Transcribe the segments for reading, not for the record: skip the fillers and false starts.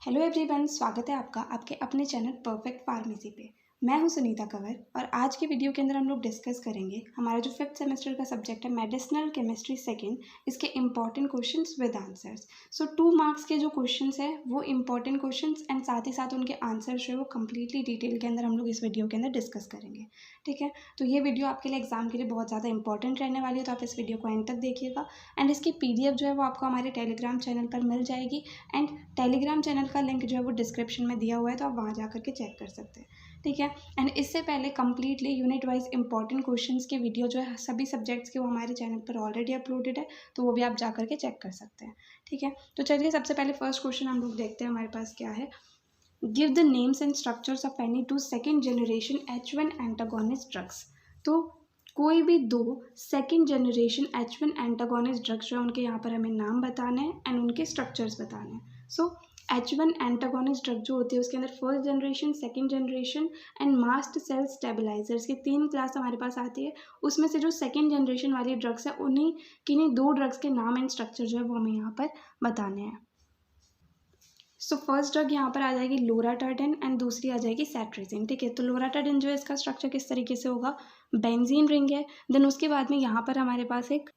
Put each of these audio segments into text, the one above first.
Hello everyone, स्वागत है आपका आपके अपने चैनल परफेक्ट फार्मेसी पे। मैं हूं सुनीता कंवर और आज के वीडियो के अंदर हम लोग डिस्कस करेंगे हमारा जो 5th सेमेस्टर का सब्जेक्ट है मेडिसिनल केमिस्ट्री सेकंड, इसके important questions with answers. So 2 marks के जो क्वेश्चंस है वो इंपॉर्टेंट क्वेश्चंस एंड साथ ही साथ उनके आंसर्स जो है वो कम्प्लीटली डिटेल के अंदर हम लोग इस वीडियो के अंदर डिस्कस करेंगे। ठीक है, तो ये वीडियो आपके लिए एग्जाम के लिए बहुत ज़्यादा इंपॉर्टेंट रहने वाली है, तो आप इस वीडियो को एंड तक देखिएगा। एंड इसकी PDF जो है वो आपको हमारे टेलीग्राम चैनल पर मिल जाएगी एंड टेलीग्राम चैनल का लिंक जो है वो डिस्क्रिप्शन में दिया हुआ है, तो आप वहाँ जा करके चेक कर सकते हैं। ठीक है, एंड इससे पहले completely unit wise important questions के वीडियो जो है सभी सब्जेक्ट्स के वो हमारे चैनल पर ऑलरेडी अपलोडेड है, तो वो भी आप जा करके चेक कर सकते हैं। ठीक है, तो चलिए सबसे पहले फर्स्ट क्वेश्चन हम लोग देखते हैं हमारे पास क्या है। Give the names and structures of any 2 second generation H1 antagonist drugs. तो कोई भी 2 second generation H1 antagonist drugs जो है उनके यहाँ पर हमें नाम बताने हैं एंड उनके स्ट्रक्चर्स बताने हैं। सो H1 एंटागोनिस्ट ड्रग जो होती है उसके अंदर first generation, second generation and mast cell stabilizers की 3 क्लास हमारे पास आती है। उसमें से जो सेकेंड जनरेशन वाली ड्रग्स है उन्हीं किन्हीं 2 ड्रग्स के नाम एंड स्ट्रक्चर जो है वो हमें यहाँ पर बताने हैं। सो फर्स्ट ड्रग यहाँ पर आ जाएगी लोराटाडिन एंड दूसरी आ जाएगी सेट्रिजिन। ठीक है, तो लोराटाडिन जो है इसका स्ट्रक्चर किस तरीके से होगा, बेंजीन रिंग है। देन उसके बाद में यहाँ पर हमारे पास एक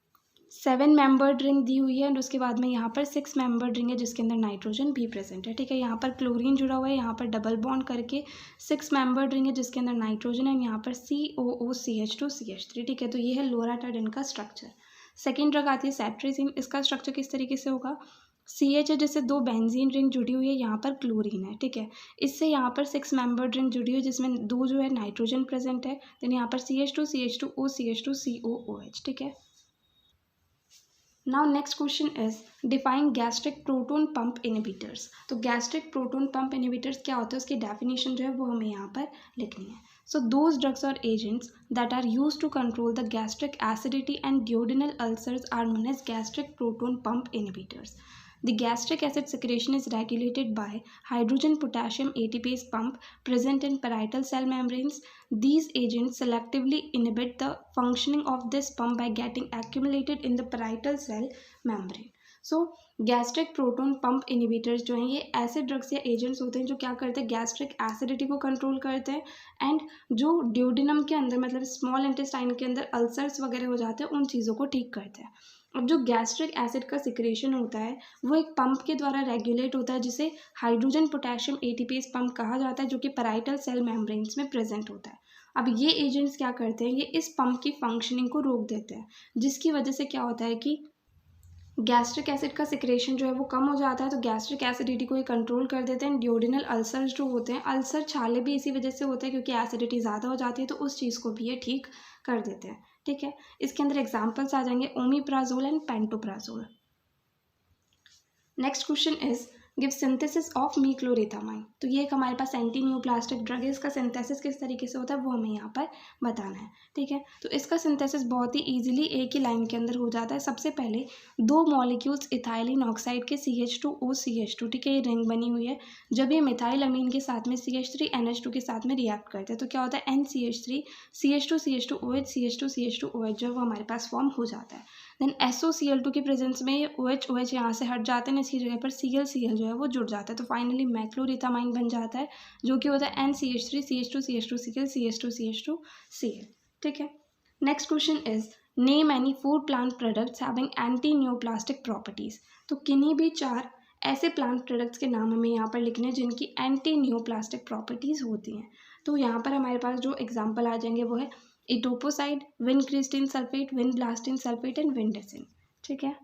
7 मेंबर्ड रिंग दी हुई है एंड उसके बाद में यहाँ पर 6 मेंबर्ड रिंग है जिसके अंदर नाइट्रोजन भी प्रेजेंट है। ठीक है, यहाँ पर क्लोरीन जुड़ा हुआ है, यहाँ पर डबल बॉन्ड करके 6 मेंबर्ड रिंग है जिसके अंदर नाइट्रोजन है, यहाँ पर COOCH2CH3। ठीक है, तो ये है लोराटाडिन का स्ट्रक्चर। सेकेंड ड्रग आती है सेट्रिजिन। इसका स्ट्रक्चर किस तरीके से होगा, CH है जिससे 2 बेंजीन रिंग जुड़ी हुई है, यहाँ पर क्लोरीन है। ठीक है, इससे यहाँ पर 6 मेंबर्ड रिंग जुड़ी हुई है जिसमें 2 जो है नाइट्रोजन प्रेजेंट है। देन यहाँ पर CH2CH2OCH2COOH। ठीक है, now next question is define gastric proton pump inhibitors. तो गैस्ट्रिक प्रोटोन पंप इनहिबिटर्स क्या होते हैं, उसकी डेफिनेशन जो है वो हमें यहाँ पर लिखनी है। सो दोज ड्रग्स और agents that are use to control the gastric acidity and duodenal ulcers are known as gastric proton pump inhibitors. The gastric acid secretion is regulated by hydrogen potassium ATPase pump present in parietal cell membranes. These agents selectively inhibit the functioning of this pump by getting accumulated in the parietal cell membrane. So gastric proton pump inhibitors जो हैं ये ऐसे drugs या agents होते हैं जो क्या करते हैं, गैस्ट्रिक एसिडिटी को कंट्रोल करते हैं एंड जो ड्यूडिनम के अंदर मतलब स्मॉल इंटेस्टाइन के अंदर अल्सर्स वगैरह हो जाते हैं उन चीज़ों को ठीक करते हैं। अब जो गैस्ट्रिक एसिड का सिक्रेशन होता है वो एक पंप के द्वारा रेगुलेट होता है जिसे हाइड्रोजन पोटेशियम एटीपेज पंप कहा जाता है, जो कि पैराइटल सेल मेम्ब्रेन्स में प्रेजेंट होता है। अब ये एजेंट्स क्या करते हैं, ये इस पंप की फंक्शनिंग को रोक देते हैं, जिसकी वजह से क्या होता है कि गैस्ट्रिक एसिड का सिक्रेशन जो है वो कम हो जाता है। तो गैस्ट्रिक एसिडिटी को ये कंट्रोल कर देते हैं। ड्यूडेनल अल्सर्स जो होते हैं, अल्सर छाले भी इसी वजह से होते हैं क्योंकि एसिडिटी ज़्यादा हो जाती है, तो उस चीज़ को भी ये ठीक कर देते हैं। ठीक है, इसके अंदर एग्जाम्पल्स आ जाएंगे omeprazole and pantoprazole. Next question is give synthesis of mechlorethamine. तो ये एक हमारे पास एंटी न्यूप्लास्टिक ड्रग है, इसका सिंथेसिस किस तरीके से होता है वो हमें यहाँ पर बताना है। ठीक है, तो इसका सिंथेसिस बहुत ही इजीली एक ही लाइन के अंदर हो जाता है। सबसे पहले 2 मॉलिक्यूल्स इथाइलिन ऑक्साइड के CH2OCH2, ठीक है, ये रिंग बनी हुई है। जब ये मिथाइल अमीन के साथ में CH3NH2 के साथ में रिएक्ट करते हैं तो क्या होता है, NCH3 CH2CH2OH CH2CH2OH जो है वो हमारे पास फॉर्म हो जाता है। देन SOCl2 की प्रेजेंस में ये OH यहाँ से हट जाते हैं, इसकी जगह पर ClCl जो है वो जुड़ जाता है, तो फाइनली मैक्लोरेथामाइन बन जाता है जो कि होता है NCH3 CH2CH2Cl CH2CH2Cl. ठीक है, next question is name any food plant products having anti neoplastic properties. तो किन्हीं भी 4 ऐसे प्लांट प्रोडक्ट्स के नाम हमें यहाँ पर लिखने हैं जिनकी एंटी न्यूप्लास्टिक प्रॉपर्टीज होती हैं। तो यहाँ पर हमारे पास जो एग्जाम्पल आ जाएंगे वो है etoposide, vincristine sulphate, vinblastine sulphate and vindesine. ठीक है,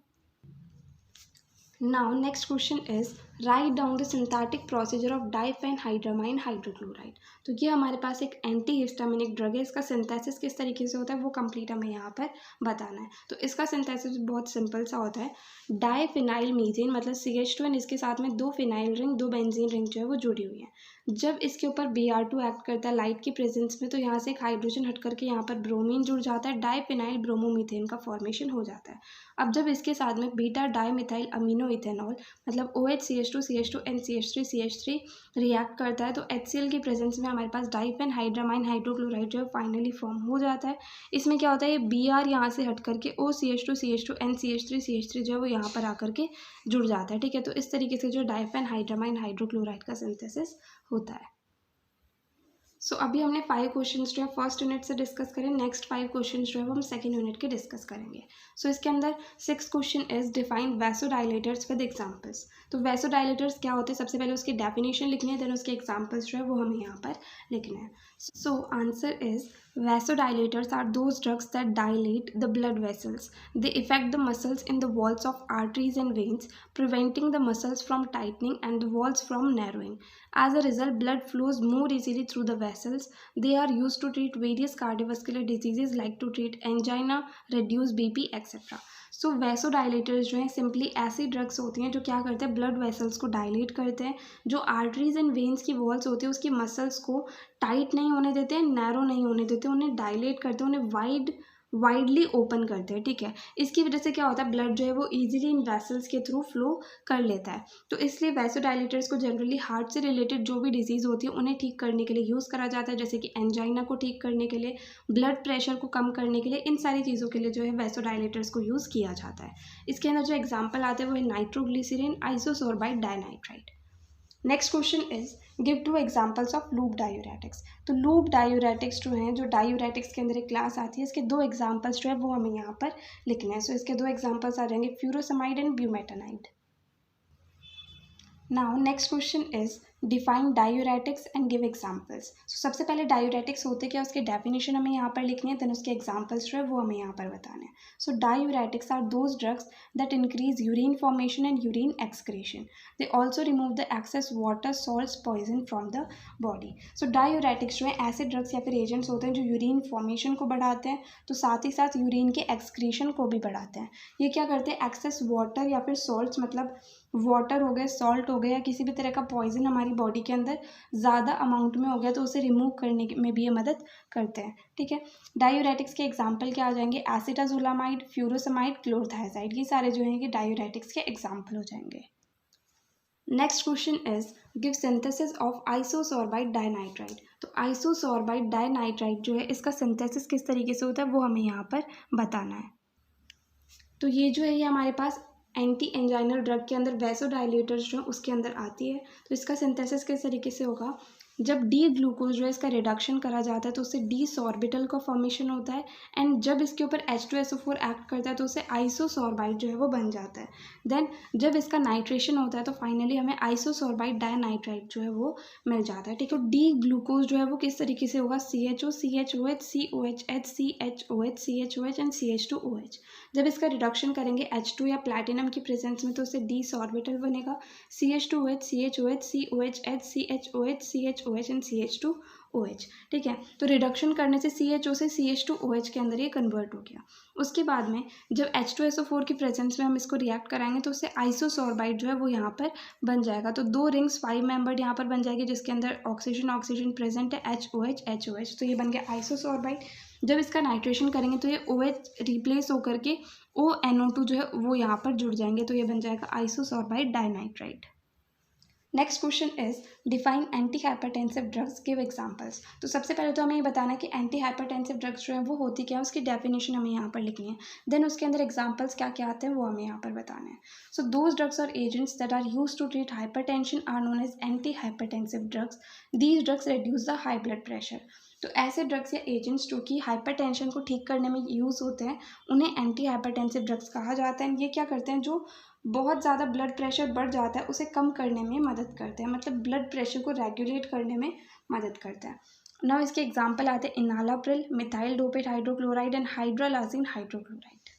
now next question is write down the synthetic procedure of diphenhydramine hydrochloride. तो ये हमारे पास एक एंटी हिस्टामिनिक ड्रग है, इसका सिंथेसिस किस तरीके से होता है वो कंप्लीट हमें यहाँ पर बताना है। तो इसका सिंथेसिस बहुत सिंपल सा होता है। डाइफिनाइल मीथेन मतलब CH2 एंड इसके साथ में 2 फिनाइल रिंग, 2 बेंजीन रिंग जो है वो जुड़ी हुई है। जब इसके ऊपर Br2 एक्ट करता है लाइट की प्रेजेंस में, तो यहाँ से एक हाइड्रोजन हट करके यहाँ पर ब्रोमीन जुड़ जाता है, डाइफिनाइल ब्रोमोमीथेन का फॉर्मेशन हो जाता है। अब जब इसके साथ में बीटा डाइमिथाइल अमीनो इथेनॉल मतलब OHCH CH2 and CH3 react करता है तो HCl की प्रेजेंस में हमारे पास डाइफेनहाइड्रामाइन हाइड्रोक्लोराइड जो है फाइनली फॉर्म हो जाता है। इसमें क्या होता है, ये Br यहाँ से हट करके OCH2 and CH3 जो है वो यहाँ पर आकर के जुड़ जाता है। ठीक है, तो इस तरीके से जो डाइफेनहाइड्रामाइन हाइड्रोक्लोराइड का सिंथेसिस होता है। सो अभी हमने 5 क्वेश्चंस जो है फर्स्ट यूनिट से डिस्कस करें। नेक्स्ट 5 क्वेश्चंस जो है वो हम सेकंड यूनिट के डिस्कस करेंगे। सो इसके अंदर 6 question is define vasodilators with examples. तो वैसोडाइलेटर्स क्या होते हैं, सबसे पहले उसकी डेफिनेशन लिखनी है, देन उसके एग्जांपल्स जो है वो हमें यहाँ पर लिखना है। So answer is vasodilators are those drugs that dilate the blood vessels. They affect the muscles in the walls of arteries and veins, preventing the muscles from tightening and the walls from narrowing. As a result, blood flows more easily through the vessels. They are used to treat various cardiovascular diseases like to treat angina, reduce BP, etc. So vasodilators जो हैं simply ऐसी drugs होती हैं जो क्या करते हैं, blood vessels को डायलेट करते हैं। जो आर्टरीज एंड वेन्स की वॉल्स होती है उसकी मसल्स को टाइट नहीं होने देते हैं, नैरो नहीं होने देते, उन्हें डायलेट करते हैं, उन्हें वाइडली ओपन करते हैं। ठीक है, इसकी वजह से क्या होता है, ब्लड जो है वो इजीली इन वेसल्स के थ्रू फ्लो कर लेता है। तो इसलिए वैसोडाइलेटर्स को जनरली हार्ट से रिलेटेड जो भी डिजीज़ होती है उन्हें ठीक करने के लिए यूज़ करा जाता है, जैसे कि एंजाइना को ठीक करने के लिए, ब्लड प्रेशर को कम करने के लिए, इन सारी चीज़ों के लिए जो है वैसोडाइलेटर्स को यूज़ किया जाता है। इसके अंदर जो एग्जाम्पल आते हैं वो है nitroglycerin, isosorbide dinitrate. Next question is give 2 examples of loop diuretics. तो लूप डायूरेटिक्स जो हैं, जो डायूरेटिक्स के अंदर एक क्लास आती है, इसके 2 एग्जाम्पल्स जो है वो हमें यहाँ पर लिखने हैं। सो इसके 2 एग्जाम्पल्स आ जाएंगे furosemide and bumetanide. Now next question is define diuretics and give examples. So सबसे पहले डायूरेटिक्स होते क्या, उसके डेफिनेशन हमें यहाँ पर लिखनी है, देन उसके एग्जाम्पल्स जो है वो हमें यहाँ पर बताने हैं। So diuretics are those drugs that increase urine formation and urine excretion. They also remove the excess water, salts, poison from the body. So diuretics जो है ऐसे ड्रग्स या फिर एजेंट्स होते हैं जो यूरिन फॉर्मेशन को बढ़ाते हैं, तो साथ ही साथ यूरिन के एक्सक्रीशन को भी बढ़ाते हैं। ये क्या करते हैं, एक्सेस वाटर या फिर सॉल्ट्स, मतलब वाटर हो गए, सॉल्ट हो गए, या किसी भी तरह का पॉइजन हमारी बॉडी के अंदर ज़्यादा अमाउंट में हो गया तो उसे रिमूव करने में भी ये मदद करते हैं। ठीक है, डायूरेटिक्स के एग्जांपल क्या आ जाएंगे, एसिटाजोलामाइड, फ्यूरोसमाइड, क्लोरथायाजाइड, ये सारे जो हैं ये डायूरेटिक्स के एग्जांपल हो जाएंगे। Next question is give synthesis of isosorbide dinitrate. तो आइसोसोर्बाइड डाइनाइट्राइड जो है इसका सिंथेसिस किस तरीके से होता है वो हमें यहाँ पर बताना है। तो ये जो है ये हमारे पास एंटी एंजाइनल ड्रग के अंदर वैसोडाइलेटर्स जो है उसके अंदर आती है। तो इसका सिंथेसिस किस तरीके से होगा, जब डी ग्लूकोज जो है इसका रिडक्शन करा जाता है तो उससे डी सॉर्बिटल का फॉर्मेशन होता है, एंड जब इसके ऊपर H2SO4 एक्ट करता है तो उससे आइसोसोर्बाइड जो है वो बन जाता है। देन जब इसका नाइट्रेशन होता है तो फाइनली हमें आइसोसोर्बाइड डाइनाइट्राइड जो है वो मिल जाता है। ठीक है, डी ग्लूकोज जो है वो किस तरीके से होगा, CHO, CHOH, COH, CHOH, CHOH and CH2OH। जब इसका रिडक्शन करेंगे H2 या प्लैटिनम की प्रेजेंस में तो उससे डी सॉर्बिटल बनेगा, CH2OH, CHOH, COH, CHOH, CHOH and CH2OH। ठीक है, तो रिडक्शन करने से CHO से CH2OH के अंदर ये कन्वर्ट हो गया। उसके बाद में जब H2SO4 की प्रेजेंस में हम इसको रिएक्ट कराएंगे तो उससे आइसोसोर्बाइड जो है वो यहाँ पर बन जाएगा। तो 2 रिंग्स 5 मेंबर्ड यहाँ पर बन जाएगी जिसके अंदर ऑक्सीजन प्रेजेंट है, HOH, तो ये बन गया आइसोसोर्बाइड। जब इसका नाइट्रेशन करेंगे तो ये OH रिप्लेस होकर के ONO2 जो है वो यहाँ पर जुड़ जाएंगे, तो ये बन जाएगा isosorbide dinitrate. Next question is define anti hypertensive drugs, give examples. तो सबसे पहले तो हमें ये बताना है कि एंटी हाइपरटेंसिव ड्रग्स जो है वो होती क्या है, उसकी डेफिनेशन हमें यहाँ पर लिखनी है, देन उसके अंदर एग्जांपल्स क्या क्या आते हैं वो हमें यहाँ पर बताना है। सो दोज ड्रग्स और agents that are used to treat hypertension are known as anti hypertensive drugs. These drugs reduce the high blood pressure. तो ऐसे ड्रग्स या एजेंट्स जो कि हाइपरटेंशन को ठीक करने में यूज़ होते हैं उन्हें एंटी हाइपरटेंसिव ड्रग्स कहा जाता है। ये क्या करते हैं, जो बहुत ज़्यादा ब्लड प्रेशर बढ़ जाता है उसे कम करने में मदद करते हैं, मतलब ब्लड प्रेशर को रेगुलेट करने में मदद करते हैं। नाउ इसके एग्जांपल आते हैं enalapril, methyl dopate hydrochloride and hydralazine hydrochloride.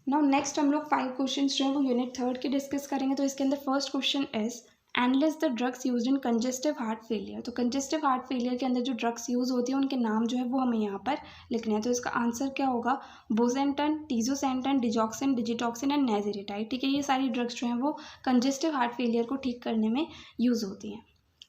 Now next हम लोग 5 क्वेश्चन जो है वो यूनिट 3 के डिस्कस करेंगे। तो इसके अंदर first question is analyse the drugs used in congestive heart failure. तो कंजेस्टिव हार्ट फेलियर के अंदर जो ड्रग्स यूज़ होती है उनके नाम जो है वो हमें यहाँ पर लिखने हैं। तो इसका आंसर क्या होगा, बोसेंटन, टीजोसेंटन, डिजॉक्सिन, डिजिटॉक्सिन एंड नेजेरिटाइड। ठीक है, ये सारी ड्रग्स जो हैं वो कंजेस्टिव हार्ट फेलियर को ठीक करने में यूज़ होती हैं।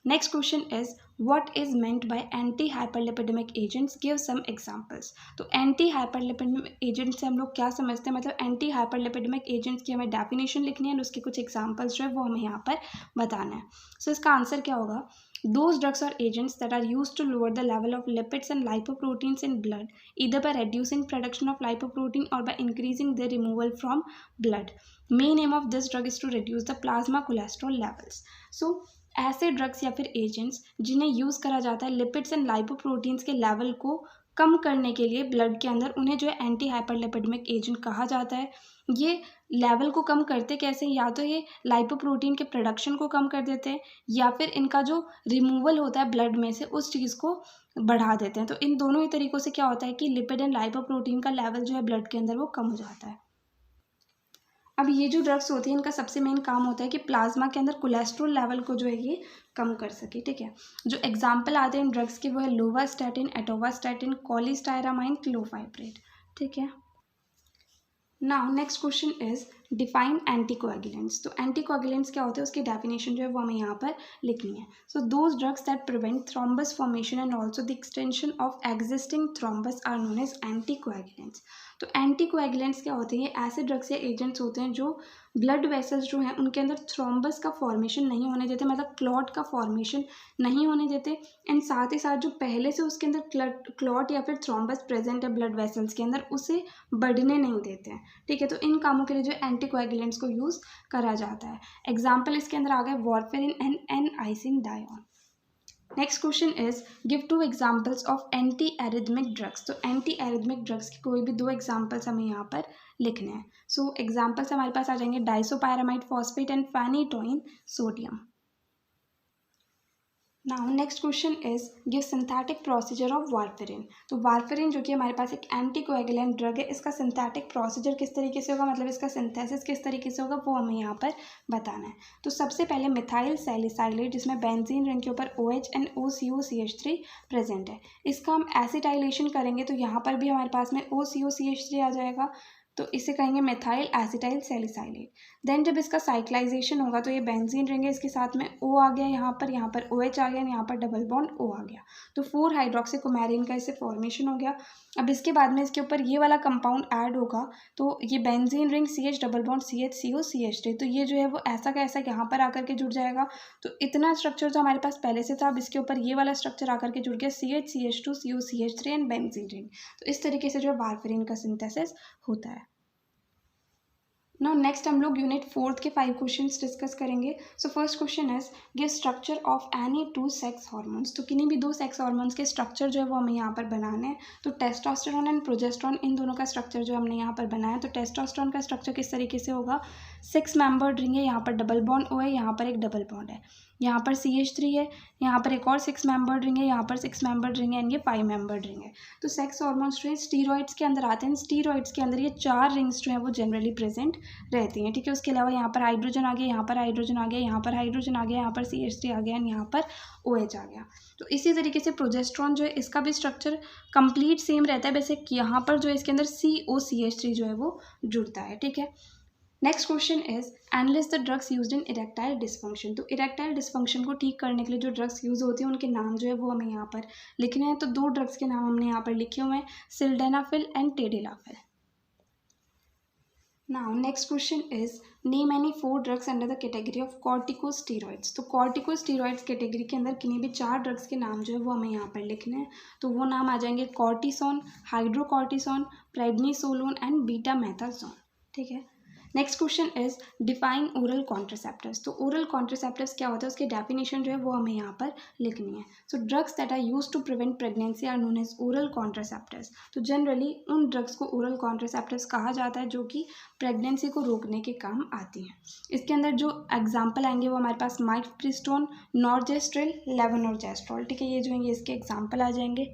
Next question is what is meant by anti hyperlipidemic agents, give some examples. तो एंटी हाइपरलिपिडेमिक एजेंट से हम लोग क्या समझते हैं, मतलब एंटी हाइपरलिपिडेमिक एजेंट्स की हमें डेफिनेशन लिखनी है और उसके कुछ एग्जांपल्स जो है वो हमें यहाँ पर बताना है। सो इसका आंसर क्या होगा, those drugs or agents that are used to lower the level of lipids and lipoproteins in blood, either by reducing production of lipoprotein or by increasing their removal from blood. Main aim of this drug is to reduce the plasma cholesterol levels. So ऐसे drugs या फिर agents जिन्हें use करा जाता है lipids and lipoproteins के level को कम करने के लिए ब्लड के अंदर, उन्हें जो है एंटी हाइपरलिपिडेमिक एजेंट कहा जाता है। ये लेवल को कम करते कैसे, या तो ये लाइपोप्रोटीन के प्रोडक्शन को कम कर देते हैं या फिर इनका जो रिमूवल होता है ब्लड में से उस चीज़ को बढ़ा देते हैं। तो इन दोनों ही तरीक़ों से क्या होता है कि लिपिड एंड लाइपोप्रोटीन का लेवल जो है ब्लड के अंदर वो कम हो जाता है। अब ये जो ड्रग्स होती हैं इनका सबसे मेन काम होता है कि प्लाज्मा के अंदर कोलेस्ट्रॉल लेवल को जो है ये कम कर सके, ठीक है। जो एग्जाम्पल आते हैं इन ड्रग्स के वो है लोवास्टैटिन, एटोवास्टैटिन, कॉलिस्टायरामाइन, क्लोफाइब्रेट, ठीक है। Now next question is define anticoagulants. तो एंटीकोएगुलेंट्स क्या होते हैं उसकी डेफिनेशन जो है वो हमें यहाँ पर लिखनी है। So those drugs that prevent thrombus formation and also the extension of existing thrombus are known as anticoagulants. तो एंटीकोएगुलेंट्स क्या होते हैं, ये ऐसे ड्रग्स या एजेंट्स होते हैं जो ब्लड वेसल्स जो हैं उनके अंदर थ्रोम्बस का फॉर्मेशन नहीं होने देते, मतलब क्लॉट का फॉर्मेशन नहीं होने देते। एंड साथ ही साथ जो पहले से उसके अंदर क्लॉट या फिर थ्रोम्बस प्रेजेंट है ब्लड वेसल्स के अंदर उसे बढ़ने नहीं देते हैं, ठीक है। तो इन कामों के लिए जो एंटीकोएगुलेंट्स को यूज़ करा जाता है। एग्जाम्पल इसके अंदर आ गए warfarin and anisindione. Next question is give 2 examples of anti arrhythmic drugs. तो एंटी एरिथमिक ड्रग्स की कोई भी 2 एग्जाम्पल्स हमें यहाँ पर लिखने हैं। सो एग्जाम्पल्स हमारे पास आ जाएंगे disopyramide phosphate and phenytoin sodium. Now next question is give synthetic procedure of warfarin. तो वारफेरिन जो कि हमारे पास एक एंटीकोएगुलेंट ड्रग है, इसका सिंथेटिक प्रोसीजर किस तरीके से होगा, मतलब इसका सिंथेसिस किस तरीके से होगा वो हमें यहाँ पर बताना है। तो सबसे पहले मिथाइल सैलिसाइलेट जिसमें बेंजीन रिंग के ऊपर OH एंड OCOCH3 प्रेजेंट है, इसका हम एसिटाइलेशन करेंगे तो यहाँ पर भी हमारे पास में OCOCH3 आ जाएगा, तो इसे कहेंगे मेथाइल एसिटाइल सैलिसाइलेट। देन जब इसका साइक्लाइजेशन होगा तो ये बेंजीन रिंग है, इसके साथ में O आ गया, यहाँ पर OH आ गया, यहाँ पर डबल बॉन्ड O आ गया, तो 4 हाइड्रोक्सीकुमेरिन का इससे फॉर्मेशन हो गया। अब इसके बाद में इसके ऊपर ये वाला कंपाउंड ऐड होगा तो ये benzene ring CH double bond CH CO CH3, तो ये जो है वो ऐसा का ऐसा यहाँ पर आकर के जुड़ जाएगा। तो इतना स्ट्रक्चर जो हमारे पास पहले से था, अब इसके ऊपर ये वाला स्ट्रक्चर आकर के जुड़ गया CH CH2 CO CH3 and benzene ring. तो इस तरीके से जो वारफेरिन का सिंथेसिस होता है। नाउ नेक्स्ट हम लोग यूनिट 4 के 5 क्वेश्चंस डिस्कस करेंगे। So first question is give structure of any 2 sex hormones. तो किन्हीं भी 2 सेक्स हार्मोन्स के स्ट्रक्चर जो है वो हमें यहाँ पर बनाने हैं। तो टेस्टोस्टेरोन एंड प्रोजेस्टेरोन, इन दोनों का स्ट्रक्चर जो हमने यहाँ पर बनाया है। तो टेस्टोस्टेरोन का स्ट्रक्चर किस तरीके से होगा, 6 मेंबर्ड रिंग है, यहाँ पर डबल बॉन्ड O है, यहाँ पर एक डबल बॉन्ड है, यहाँ पर CH3 है, यहाँ पर एक और 6 मेंबर्ड रिंग है, यहाँ पर 6 मेंबर्ड रिंग है एंड ये 5 मेंबर्ड रिंग है। तो सेक्स हार्मोन्स जो है स्टीरॉइड्स के अंदर आते हैं। स्टीरॉइड्स के अंदर ये 4 रिंग्स जो है वो जनरली प्रेजेंट रहती हैं, ठीक है। उसके अलावा यहाँ पर हाइड्रोजन आ गया, यहाँ पर हाइड्रोजन आ गया, यहाँ पर हाइड्रोजन आ गया, यहाँ पर CH3 आ गया एंड यहाँ पर OH आ गया। तो इसी तरीके से प्रोजेस्टेरोन जो है इसका भी स्ट्रक्चर कंप्लीट सेम रहता है, वैसे यहाँ पर जो है इसके अंदर COCH3 जो है वो जुड़ता है, ठीक है। Next question is analyse the drugs used in erectile dysfunction. तो इरेक्टाइल डिसफंक्शन को ठीक करने के लिए जो ड्रग्स यूज होती हैं उनके नाम जो है वो हमें यहाँ पर लिखने हैं। तो 2 ड्रग्स के नाम हमने यहाँ पर लिखे हुए हैं, sildenafil and tadalafil. Now next question is name any 4 drugs under the category of corticosteroids. तो कॉर्टिकोस्टीरॉइड्स कैटेगरी के अंदर किन्हीं भी 4 ड्रग्स के नाम जो है वो हमें यहाँ पर लिखने हैं। तो वो नाम आ जाएंगे cortisone, hydrocortisone, prednisolone and betamethasone, ठीक है। Next question is define oral contraceptives. तो ओरल कॉन्ट्रासेप्टिव्स क्या होता है उसकी डेफिनेशन जो है वो हमें यहाँ पर लिखनी है। So drugs that are used to prevent pregnancy are known as oral contraceptives. तो जनरली उन ड्रग्स को ओरल कॉन्ट्रासेप्टिव्स कहा जाता है जो कि प्रेगनेंसी को रोकने के काम आती हैं। इसके अंदर जो एग्जाम्पल आएंगे वो हमारे पास माइफप्रिस्टोन, नॉर्जेस्ट्रिल, लेवोनॉर्जेस्ट्रॉल, ठीक है। ये जो है इसके एग्जाम्पल आ जाएंगे।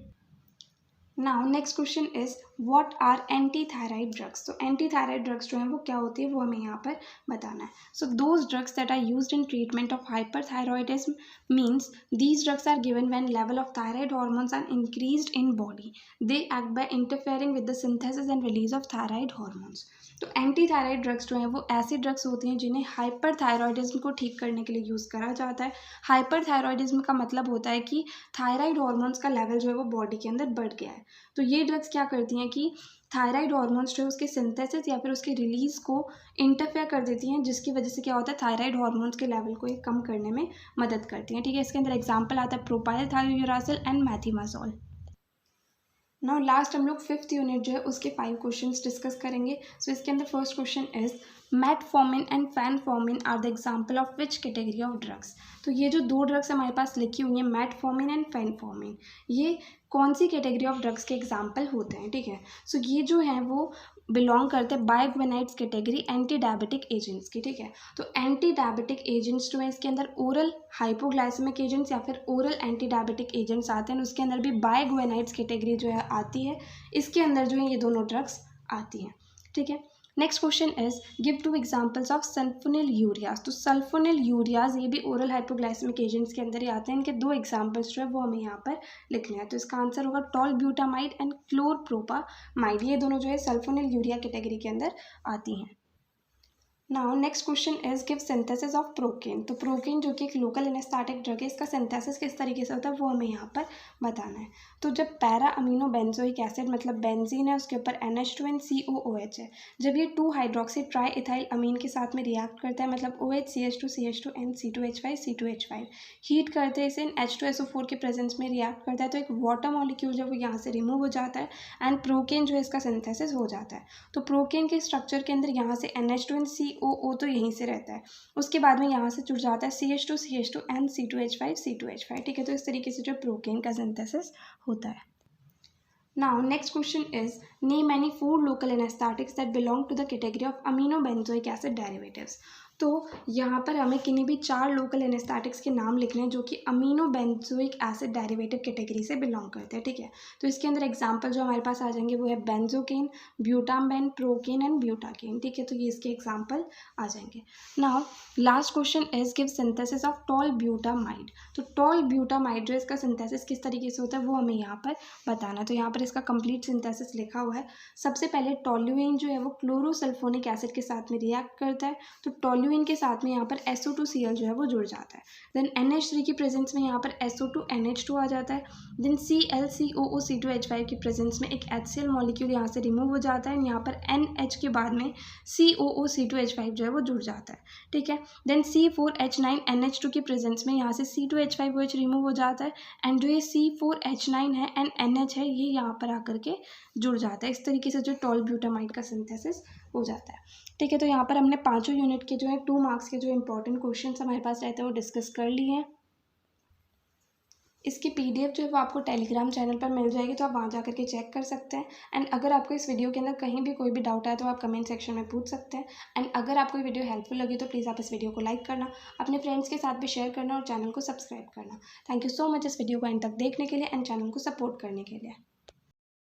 Now next question is what are anti thyroid drugs. तो एंटी थायराइड ड्रग्स जो हैं वो क्या होती है वो हमें यहाँ पर बताना है। So those drugs that are used in treatment of hyperthyroidism means these drugs are given when level of thyroid hormones are increased in body, they act by interfering with the synthesis and release of thyroid hormones. तो anti thyroid drugs जो हैं वो ऐसी drugs होती हैं जिन्हें hyperthyroidism को ठीक करने के लिए यूज़ करा जाता है। हाइपरथायरॉयडिज्म का मतलब होता है कि थायराइड हार्मोन्स का लेवल जो है वो बॉडी के अंदर बढ़ गया है। तो ये ड्रग्स क्या करती हैं कि थायराइड हार्मोन्स जो है उसके सिंथेसिस या फिर उसके रिलीज को इंटरफेयर कर देती हैं, जिसकी वजह से क्या होता है थायराइड हार्मोन्स के लेवल को ये कम करने में मदद करती हैं। ठीक है, इसके अंदर एग्जाम्पल आता है प्रोपाइलथायोयूरासिल एंड मैथिमाजोल। नाउ लास्ट हम लोग 5th यूनिट जो है उसके 5 क्वेश्चंस डिस्कस करेंगे। सो इसके अंदर first question is metformin and phenformin are the example of which category of drugs. तो ये जो दो ड्रग्स हमारे पास लिखी हुई हैं मेटफॉर्मिन एंड फैनफॉर्मिन, ये कौन सी कैटेगरी ऑफ ड्रग्स के एग्जाम्पल होते हैं। ठीक है, सो ये जो हैं वो बिलोंग करते हैं बायोग्वेनाइड्स कैटेगरी एंटी डायबिटिक एजेंट्स की। ठीक है, तो एंटी डायबिटिक एजेंट्स जो है इसके अंदर ओरल हाइपोग्लाइसेमिक एजेंट्स या फिर ओरल एंटी डायबिटिक एजेंट्स आते हैं। उसके अंदर भी बायोग्वेनाइड्स कैटेगरी जो है आती है, इसके अंदर जो है ये दोनों ड्रग्स आती हैं। ठीक है, next question is give 2 examples of sulphonyl ureas. तो सल्फोनिल यूरियाज ये भी ओरल हाइपोग्लाइसेमिक एजेंट्स के अंदर ही आते हैं। इनके 2 एग्जांपल्स जो है वो हमें यहाँ पर लिखने हैं। तो इसका आंसर होगा टॉलब्यूटामाइड एंड क्लोरप्रोपामाइड। ये दोनों जो है सल्फोनिल यूरिया कैटेगरी के अंदर आती हैं। Now next question is give synthesis of procaine. तो प्रोकेन जो कि एक लोकल एनेस्थेटिक ड्रग है, इसका सिंथेसिस किस तरीके से होता है वो हमें यहाँ पर बताना है। तो जब पैरा अमीनो बेंजोइक एसिड मतलब बेंजीन है उसके ऊपर NH2NCOOH है, जब ये 2 हाइड्रोक्सी ट्राई इथाइल अमीन के साथ में रिएक्ट करता है मतलब OHCH2CH2NC2H5 हीट करते हैं इसे इन H2SO4 के प्रेजेंस में रिएक्ट करता है, तो एक वाटर मॉलिक्यूल जब वो यहाँ से रिमूव हो जाता है एंड प्रोकेन जो है इसका सिंथेसिस हो जाता है। तो प्रोकेन के स्ट्रक्चर के अंदर यहाँ से NH2NCOO तो यहीं से रहता है, उसके बाद में यहाँ से जुड़ जाता है CH2CH2N C2H5 ठीक है, तो इस तरीके से जो प्रोकेन का सिंथेसिस होता है। Now next question is name any 4 local anesthetics that belong to the category of aminobenzoic acid derivatives। तो यहाँ पर हमें किन्हीं भी 4 लोकल एनेस्थेटिक्स के नाम लिखने हैं जो कि amino benzoic acid derivative category से बिलोंग करते हैं। ठीक है, तो इसके अंदर एग्जांपल जो हमारे पास आ जाएंगे वो है benzocaine, butamben, procaine and butacaine. ठीक है, तो ये इसके एग्जांपल आ जाएंगे। Now last question is give synthesis of tolbutamide. तो टॉल ब्यूटामाइड जो इसका सिंथेसिस किस तरीके से होता है वो हमें यहाँ पर बताना है। तो यहाँ पर इसका कंप्लीट सिंथेसिस लिखा हुआ है। सबसे पहले टॉल्यूइन जो है वो क्लोरोसल्फोनिक एसिड के साथ में रिएक्ट करता है, तो टॉल्यूइन के साथ में यहाँ पर SO2Cl जो है वो जुड़ जाता है। देन NH3 की प्रेजेंस में यहाँ पर SO2NH2 आ जाता है। देन ClCOOC2H5 की प्रेजेंस में एक HCl मॉलिक्यूल यहाँ से रिमूव हो जाता है, यहाँ पर NH के बाद में COOC2H5 जो है वो जुड़ जाता है। ठीक है, देन C4H9NH2 की प्रेजेंस में यहाँ से C2H5OH रिमूव हो जाता है एंड जो ये C4H9 है एंड NH है ये यहाँ पर आकर के जुड़ जाता है। इस तरीके से जो टॉल ब्यूटामाइड का सिंथेसिस हो जाता है। ठीक है, तो यहाँ पर हमने 5 यूनिट के जो है 2 मार्क्स के जो इंपॉर्टेंट क्वेश्चंस हमारे पास रहते हैं वो डिस्कस कर लिए हैं। इसकी PDF जो है वो आपको टेलीग्राम चैनल पर मिल जाएगी, तो आप वहाँ जा करके चेक कर सकते हैं। एंड अगर आपको इस वीडियो के अंदर कहीं भी कोई भी डाउट आए तो आप कमेंट सेक्शन में पूछ सकते हैं। एंड अगर आपको ये वीडियो हेल्पफुल लगी तो प्लीज़ आप इस वीडियो को लाइक करना, अपने फ्रेंड्स के साथ भी शेयर करना और चैनल को सब्सक्राइब करना। थैंक यू सो मच इस वीडियो को एंड तक देखने के लिए एंड चैनल को सपोर्ट करने के लिए।